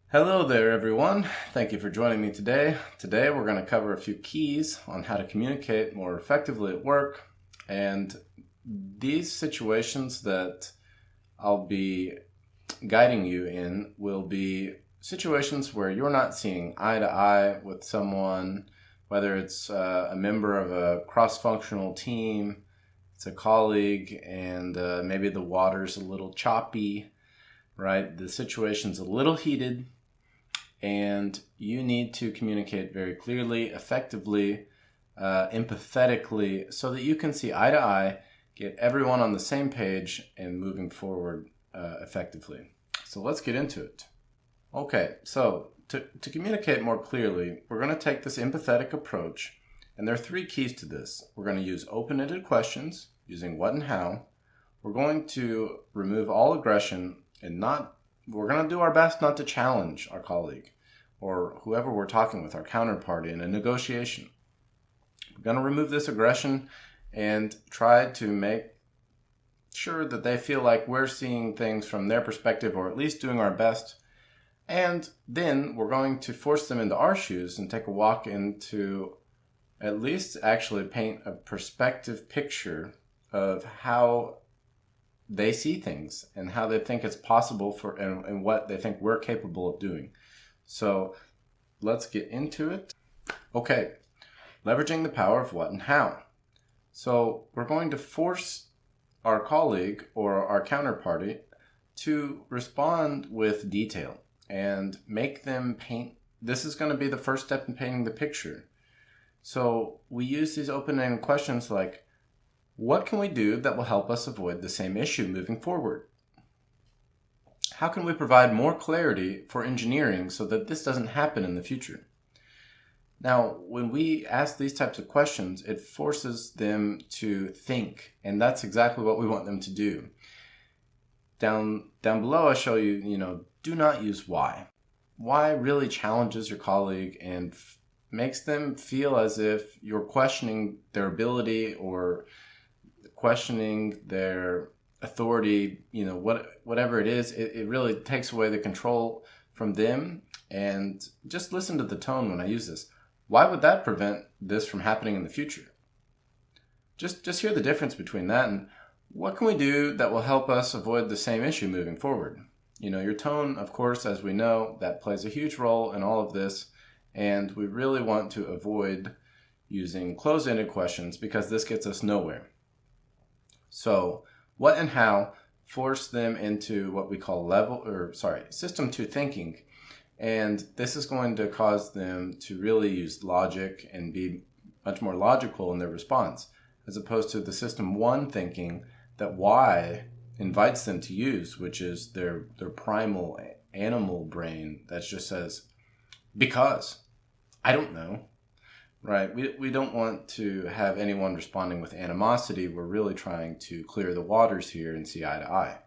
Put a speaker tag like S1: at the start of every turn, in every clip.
S1: Hello there, everyone. Thank you for joining me today. Today, we're going to cover a few keys on how to communicate more effectively at work. And these situations that I'll be guiding you in will be situations where you're not seeing eye to eye with someone, whether it's a member of a cross-functional team, it's a colleague, and maybe the water's a little choppy, right? The situation's a little heated and you need to communicate very clearly, effectively, empathetically, so that you can see eye to eye, get everyone on the same page, and moving forward effectively. So let's get into it. Okay, so to communicate more clearly, we're going to take this empathetic approach, and there are three keys to this. We're going to use open-ended questions using what and how. We're going to remove all aggression and we're going to do our best not to challenge our colleague or whoever we're talking with, our counterparty, in a negotiation. We're going to remove this aggression and try to make sure that they feel like we're seeing things from their perspective, or at least doing our best. And then we're going to force them into our shoes and take a walk into at least actually paint a perspective picture of how they see things and how they think it's possible and what they think we're capable of doing. So let's get into it. Okay, leveraging the power of what and how. So we're going to force our colleague or our counterparty to respond with detail and make them paint. This is going to be the first step in painting the picture. So we use these open-ended questions like, what can we do that will help us avoid the same issue moving forward? How can we provide more clarity for engineering so that this doesn't happen in the future? Now, when we ask these types of questions, it forces them to think, and that's exactly what we want them to do. Down below, I show you, do not use why. Why really challenges your colleague and makes them feel as if you're questioning their ability or questioning their authority, whatever it is, it really takes away the control from them. And just listen to the tone when I use this. Why would that prevent this from happening in the future? Just hear the difference between that and what can we do that will help us avoid the same issue moving forward? Your tone, of course, as we know, that plays a huge role in all of this. And we really want to avoid using closed-ended questions because this gets us nowhere. So what and how force them into what we call system 2 thinking. And this is going to cause them to really use logic and be much more logical in their response, as opposed to the system 1 thinking that why invites them to use, which is their primal animal brain that just says, because, I don't know. Right. We don't want to have anyone responding with animosity. We're really trying to clear the waters here and see eye to eye.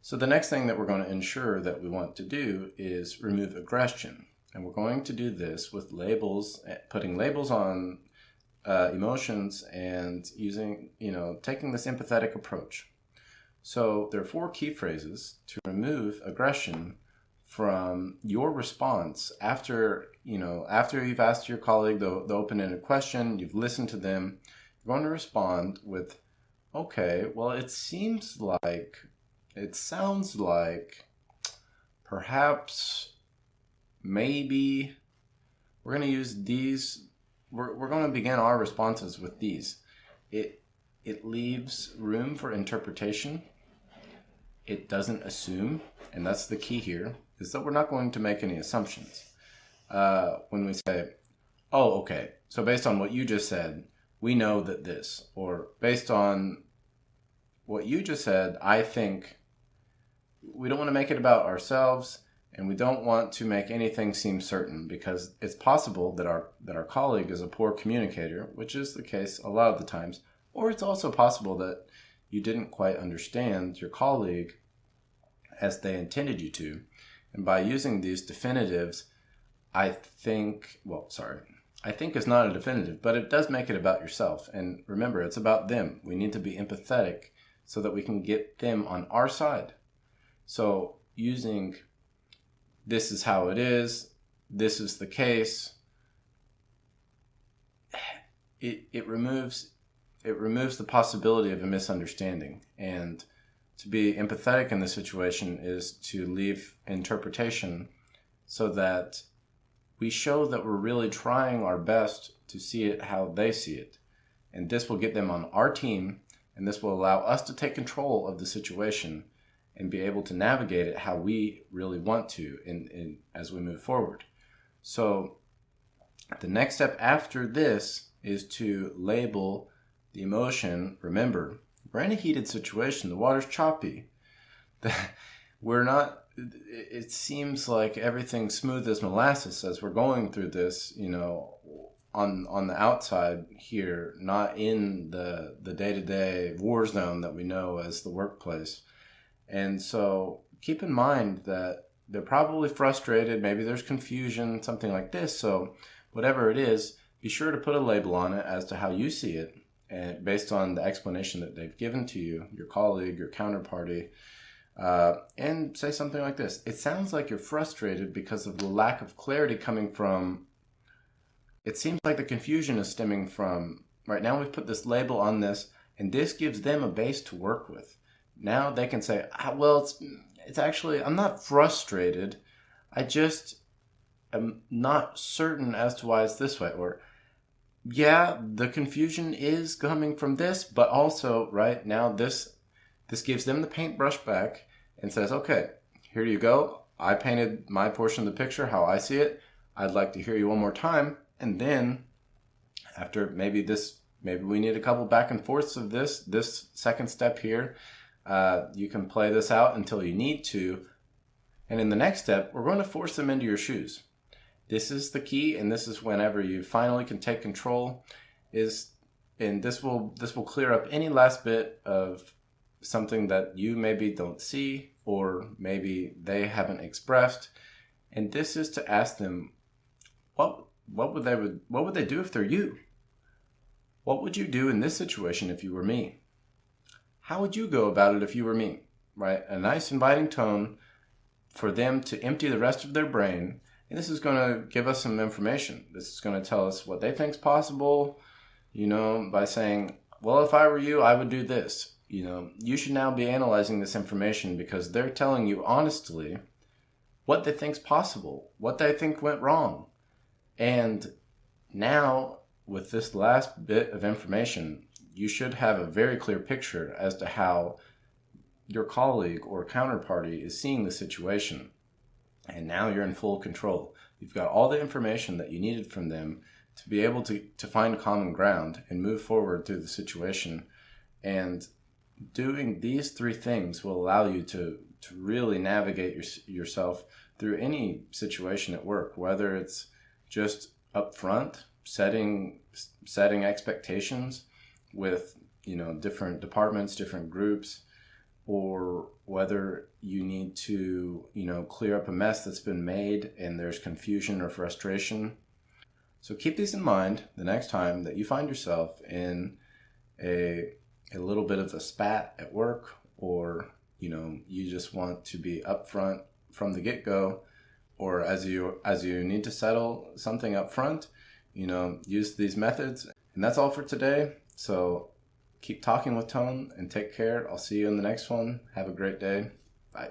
S1: So the next thing that we're going to ensure that we want to do is remove aggression. And we're going to do this with labels, putting labels on emotions and taking this empathetic approach. So there are 4 key phrases to remove aggression from your response after you've asked your colleague the open-ended question, you've listened to them, you're going to respond with, okay, well, it sounds like, perhaps, maybe. We're going to use these, we're going to begin our responses with these. It leaves room for interpretation. It doesn't assume, and that's the key here, is that we're not going to make any assumptions. When we say, oh, okay, so based on what you just said, we know that this, or based on what you just said, I think. We don't want to make it about ourselves, and we don't want to make anything seem certain, because it's possible that our colleague is a poor communicator, which is the case a lot of the times, or it's also possible that you didn't quite understand your colleague as they intended you to. And by using these definitives, I think is not a definitive, but it does make it about yourself. And remember, it's about them. We need to be empathetic so that we can get them on our side. So using this is how it is, this is the case, it removes the possibility of a misunderstanding. And to be empathetic in this situation is to leave interpretation so that we show that we're really trying our best to see it how they see it. And this will get them on our team, and this will allow us to take control of the situation and be able to navigate it how we really want to as we move forward. So the next step after this is to label the emotion. Remember, we're in a heated situation. The water's choppy. We're not, it seems like everything's smooth as molasses as we're going through this, on the outside here, not in the day-to-day war zone that we know as the workplace. And so keep in mind that they're probably frustrated. Maybe there's confusion, something like this. So whatever it is, be sure to put a label on it as to how you see it, and based on the explanation that they've given to you, your colleague, your counterparty, and say something like this. It sounds like you're frustrated because of the lack of clarity coming from, it seems like the confusion is stemming from, right now we've put this label on this, and this gives them a base to work with. Now they can say, well, it's actually, I'm not frustrated. I just am not certain as to why it's this way. Or, yeah, the confusion is coming from this, but also, right now, this gives them the paintbrush back and says, okay, here you go. I painted my portion of the picture how I see it. I'd like to hear you one more time. And then after maybe we need a couple back and forths of this second step here. You can play this out until you need to. And in the next step, we're going to force them into your shoes. This is the key, and this is whenever you finally can take control, and this will clear up any last bit of something that you maybe don't see or maybe they haven't expressed. And this is to ask them, what would they do if they're you? What would you do in this situation if you were me? How would you go about it if you were me? Right? A nice inviting tone for them to empty the rest of their brain. And this is going to give us some information. This is going to tell us what they think is possible, by saying, well, if I were you, I would do this. You should now be analyzing this information because they're telling you honestly what they think's possible, what they think went wrong. And now, with this last bit of information, you should have a very clear picture as to how your colleague or counterparty is seeing the situation. And now you're in full control. You've got all the information that you needed from them to be able to find common ground and move forward through the situation. And doing these three things will allow you to really navigate yourself through any situation at work, whether it's just upfront, setting expectations with, different departments, different groups, or whether you need to, clear up a mess that's been made and there's confusion or frustration. So keep these in mind the next time that you find yourself in a little bit of a spat at work, or, you just want to be upfront from the get-go, or as you need to settle something up front, use these methods. And that's all for today. So keep talking with Tone and take care. I'll see you in the next one. Have a great day. Bye.